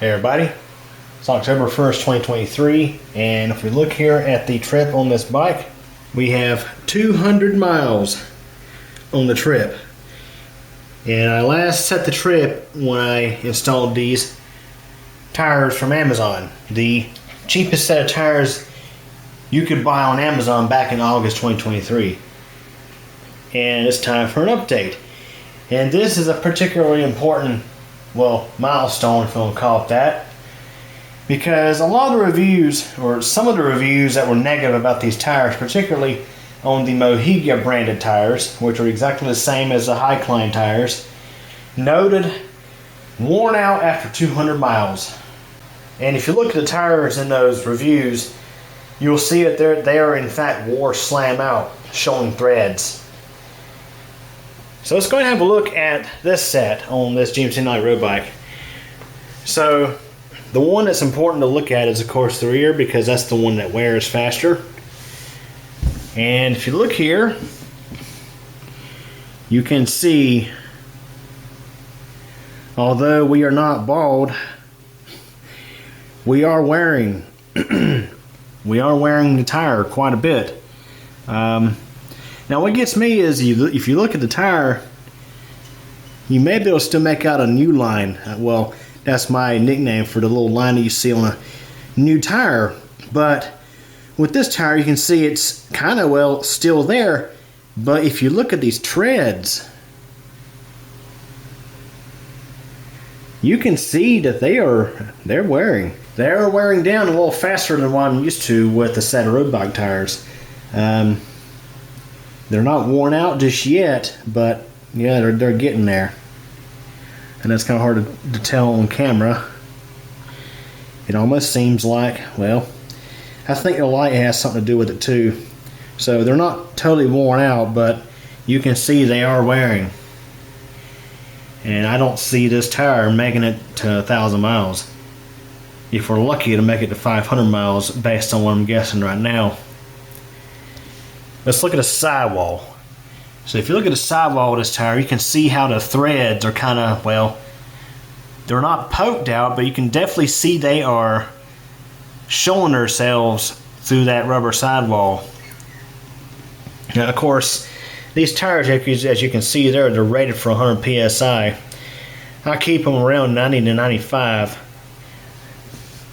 Hey everybody, it's October 1st, 2023, and if we look here at the trip on this bike, we have 200 miles on the trip. And I last set the trip when I installed these tires from Amazon. The cheapest set of tires you could buy on Amazon back in August 2023. And it's time for an update. And this is a particularly important milestone, if you want to call it that, because a lot of the reviews, or some of the reviews that were negative about these tires, particularly on the Mohiga branded tires, which are exactly the same as the Hycline tires, noted worn out after 200 miles. And if you look at the tires in those reviews, you'll see that they are in fact wore slam out, showing threads. So let's go and have a look at this set on this GMC Night road bike. So the one that's important to look at is of course the rear, because that's the one that wears faster. And if you look here, you can see, although we are not bald, we are wearing the tire quite a bit. Now what gets me is if you look at the tire, you may be able to still make out a new line. Well, that's my nickname for the little line that you see on a new tire. But with this tire, you can see it's kind of, still there. But if you look at these treads, you can see that they're wearing down a little faster than what I'm used to with the set of road bike tires. They're not worn out just yet, but yeah, they're getting there. And that's kind of hard to tell on camera. It almost seems like, I think the light has something to do with it too. So they're not totally worn out, but you can see they are wearing. And I don't see this tire making it to 1,000 miles. If we're lucky to make it to 500 miles based on what I'm guessing right now. Let's look at the sidewall. So if you look at the sidewall of this tire, you can see how the threads are kind of, they're not poked out, but you can definitely see they are showing themselves through that rubber sidewall. Now, of course, these tires, as you can see there, they're rated for 100 PSI. I keep them around 90 to 95.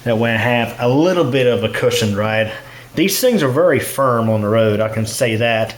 That way I have a little bit of a cushioned ride. These things are very firm on the road, I can say that.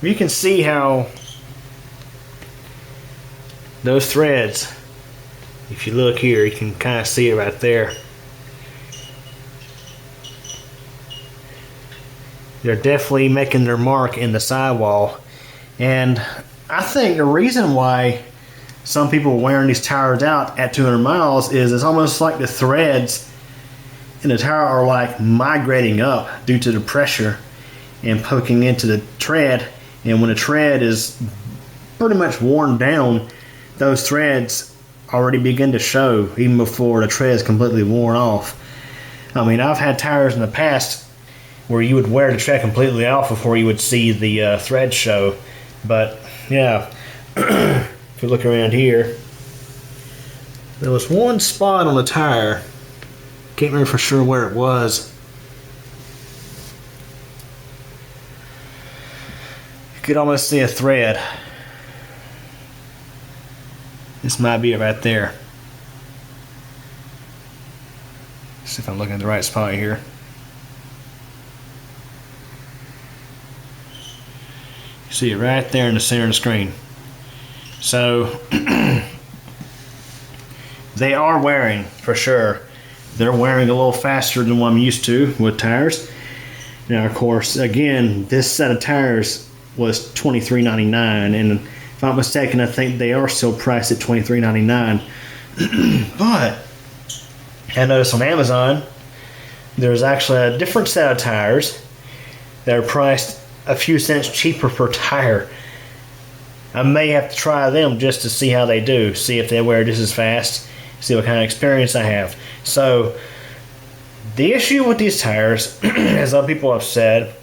You can see how those threads, if you look here, you can kind of see it right there. They're definitely making their mark in the sidewall. And I think the reason why some people are wearing these tires out at 200 miles is it's almost like the threads in the tire are like migrating up due to the pressure and poking into the tread. And when the tread is pretty much worn down, those threads already begin to show even before the tread is completely worn off. I mean, I've had tires in the past where you would wear the tread completely off before you would see the thread show. But yeah, if you look around here, there was one spot on the tire, can't remember for sure where it was. You could almost see a thread. This might be it right there. See if I'm looking at the right spot here. You see it right there in the center of the screen. So they are wearing, for sure. They're wearing a little faster than what I'm used to with tires. Now, of course, again, this set of tires was $23.99, and if I'm not mistaken, I think they are still priced at $23.99. But I noticed on Amazon, there's actually a different set of tires that are priced a few cents cheaper per tire. I may have to try them just to see how they do, see if they wear just as fast, see what kind of experience I have. So the issue with these tires, as other people have said,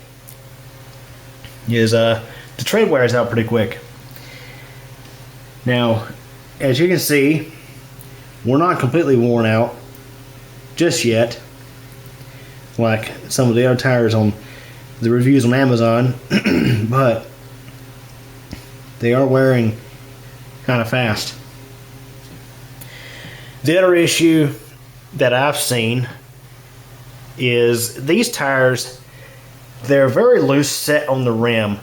is the tread wears out pretty quick. Now, as you can see, We're not completely worn out just yet, like some of the other tires on the reviews on Amazon, but they are wearing kind of fast. The other issue that I've seen is these tires, they're very loose set on the rim.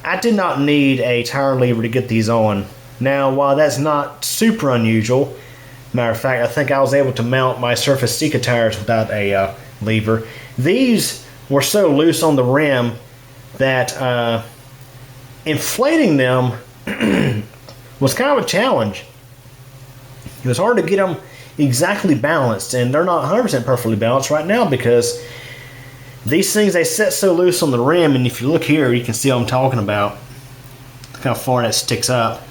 I did not need a tire lever to get these on. Now, while that's not super unusual, matter of fact, I think I was able to mount my Surface Sika tires without a lever. These were so loose on the rim that inflating them was kind of a challenge. It was hard to get them exactly balanced, and they're not 100% perfectly balanced right now because these things, they set so loose on the rim, and if you look here, you can see what I'm talking about. Look how far that sticks up.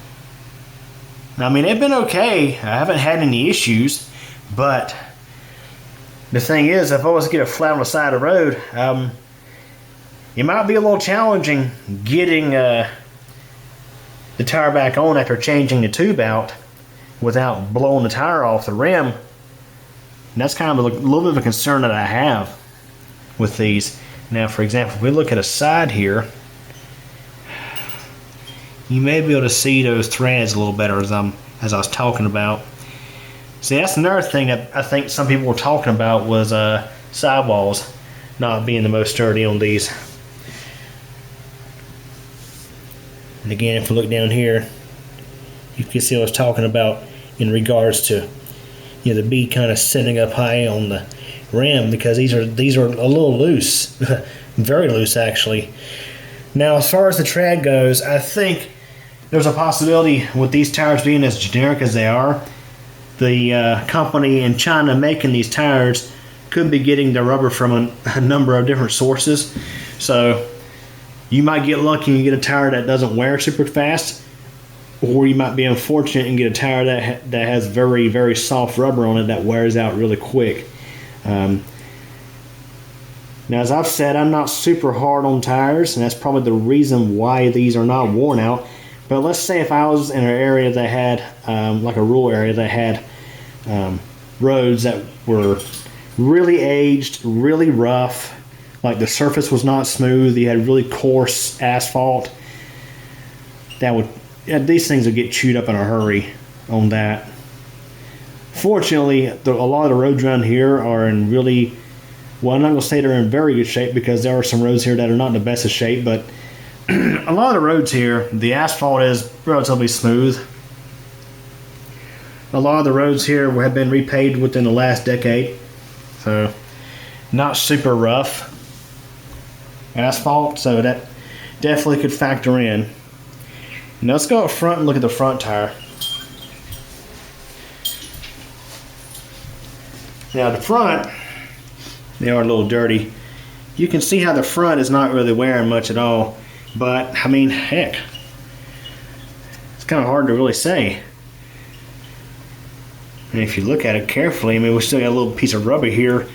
I mean, they've been okay. I haven't had any issues, but the thing is, if I was to get a flat on the side of the road, it might be a little challenging getting the tire back on after changing the tube out without blowing the tire off the rim. And that's kind of a little bit of a concern that I have with these. Now, for example, if we look at a side here, you may be able to see those threads a little better as I was talking about. See, that's another thing that I think some people were talking about was sidewalls not being the most sturdy on these. And again, if we look down here, you can see what I was talking about in regards to, you know, the bead kind of sitting up high on the rim, because these are a little loose, very loose actually. Now, as far as the tread goes, I think there's a possibility with these tires being as generic as they are, the company in China making these tires could be getting the rubber from a number of different sources. So you might get lucky and get a tire that doesn't wear super fast, or you might be unfortunate and get a tire that has very, very soft rubber on it that wears out really quick. Now, as I've said, I'm not super hard on tires, and that's probably the reason why these are not worn out. But let's say if I was in an area that had, like a rural area that had roads that were really aged, really rough, like the surface was not smooth, you had really coarse asphalt, these things would get chewed up in a hurry on that. Fortunately, a lot of the roads around here are in really, well, I'm not going to say they're in very good shape, because there are some roads here that are not in the best of shape, but a lot of the roads here, the asphalt is relatively smooth. A lot of the roads here have been repaved within the last decade, so not super rough asphalt, so that definitely could factor in. Now let's go up front and look at the front tire. Now the front, they are a little dirty. You can see how the front is not really wearing much at all, but I mean, heck, it's kind of hard to really say. And if you look at it carefully, I mean, we still got a little piece of rubber here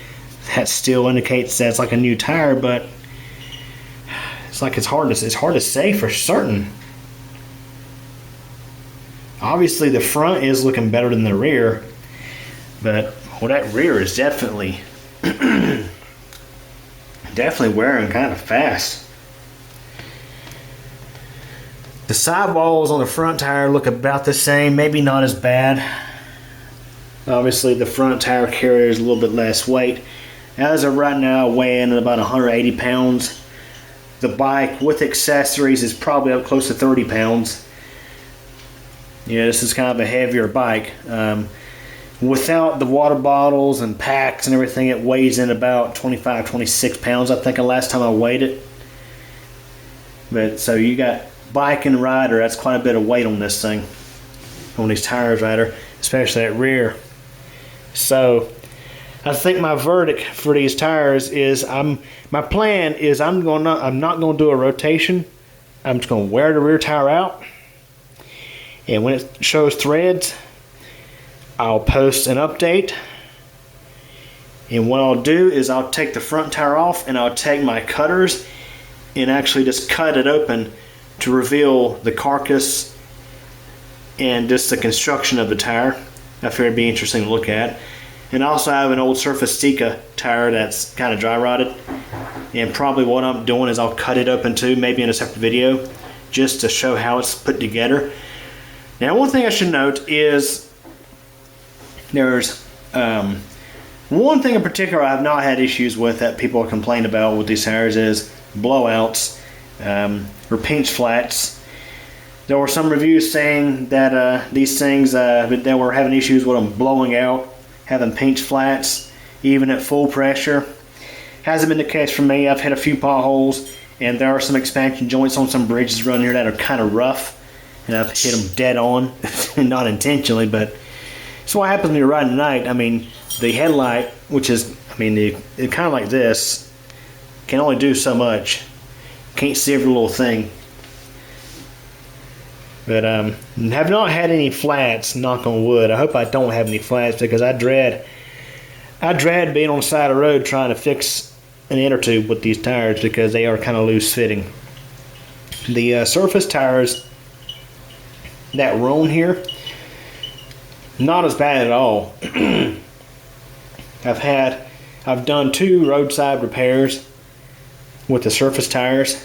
that still indicates that it's like a new tire, but it's hard to say for certain. Obviously, the front is looking better than the rear, but well, that rear is definitely wearing kind of fast. The sidewalls on the front tire look about the same, maybe not as bad. Obviously, the front tire carries a little bit less weight. As of right now, weighing about 180 pounds. The bike with accessories is probably up close to 30 pounds. Yeah, this is kind of a heavier bike. Without the water bottles and packs and everything, it weighs in about 25, 26 pounds, I think, the last time I weighed it. But so you got bike and rider, that's quite a bit of weight on this thing, on these tires, rider, especially that rear. So I think my verdict for these tires is my plan is I'm not going to do a rotation. I'm just going to wear the rear tire out, and when it shows threads, I'll post an update. And what I'll do is I'll take the front tire off, and I'll take my cutters and actually just cut it open to reveal the carcass and just the construction of the tire. I figured it'd be interesting to look at. And I also have an old Surface Sika tire that's kind of dry rotted. And probably what I'm doing is I'll cut it up in two, maybe in a separate video, just to show how it's put together. Now, one thing I should note is there's one thing in particular I have not had issues with that people complain about with these tires is blowouts or pinch flats. There were some reviews saying that these things they were having issues with them blowing out, having pinch flats, even at full pressure. Hasn't been the case for me. I've hit a few potholes, and there are some expansion joints on some bridges around here that are kind of rough, and I've hit them dead on, not intentionally, but it's what happens when you're riding at night. I mean, the headlight, which is, it kind of like this, can only do so much. Can't see every little thing. But have not had any flats, knock on wood. I hope I don't have any flats because I dread being on the side of the road trying to fix an inner tube with these tires because they are kind of loose fitting. The surface tires that were on here, not as bad at all. I've done 2 roadside repairs with the surface tires,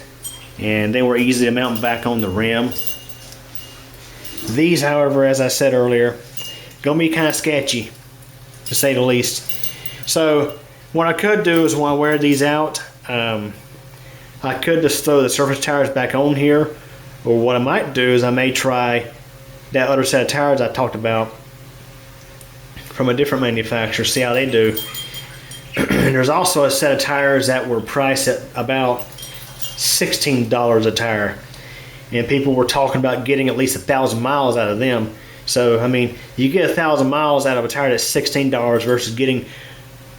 and they were easy to mount back on the rim. These, however, as I said earlier, gonna be kind of sketchy, to say the least. So what I could do is when I wear these out, I could just throw the surface tires back on here, or what I might do is I may try that other set of tires I talked about from a different manufacturer, see how they do. There's also a set of tires that were priced at about $16 a tire, and people were talking about getting at least 1,000 miles out of them. So I mean, you get 1,000 miles out of a tire that's $16 versus getting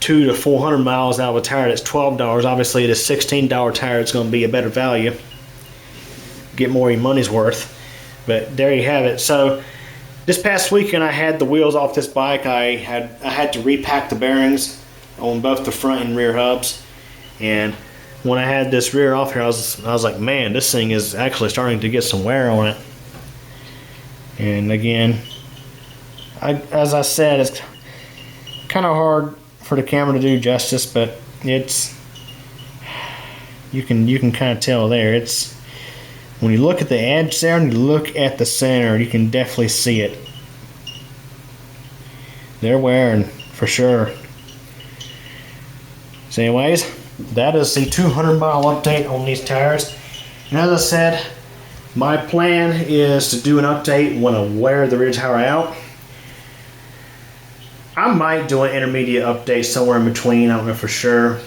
200 to 400 miles out of a tire that's $12. Obviously, the $16 tire is going to be a better value, get more of your money's worth. But there you have it. So this past weekend, I had the wheels off this bike. I had to repack the bearings on both the front and rear hubs, and when I had this rear off here, I was like, man, this thing is actually starting to get some wear on it. And again, as I said, it's kind of hard for the camera to do justice, but it's you can kind of tell there. It's when you look at the edge there and you look at the center, you can definitely see it. They're wearing for sure. So anyways, that is the 200-mile update on these tires. And as I said, my plan is to do an update when I wear the rear tire out. I might do an intermediate update somewhere in between. I don't know for sure.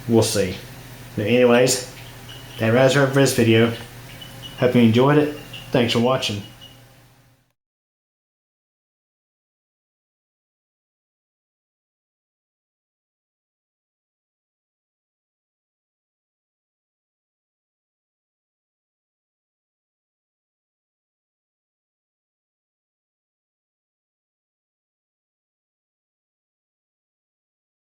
We'll see. But anyways, that wraps it up for this video. Hope you enjoyed it. Thanks for watching.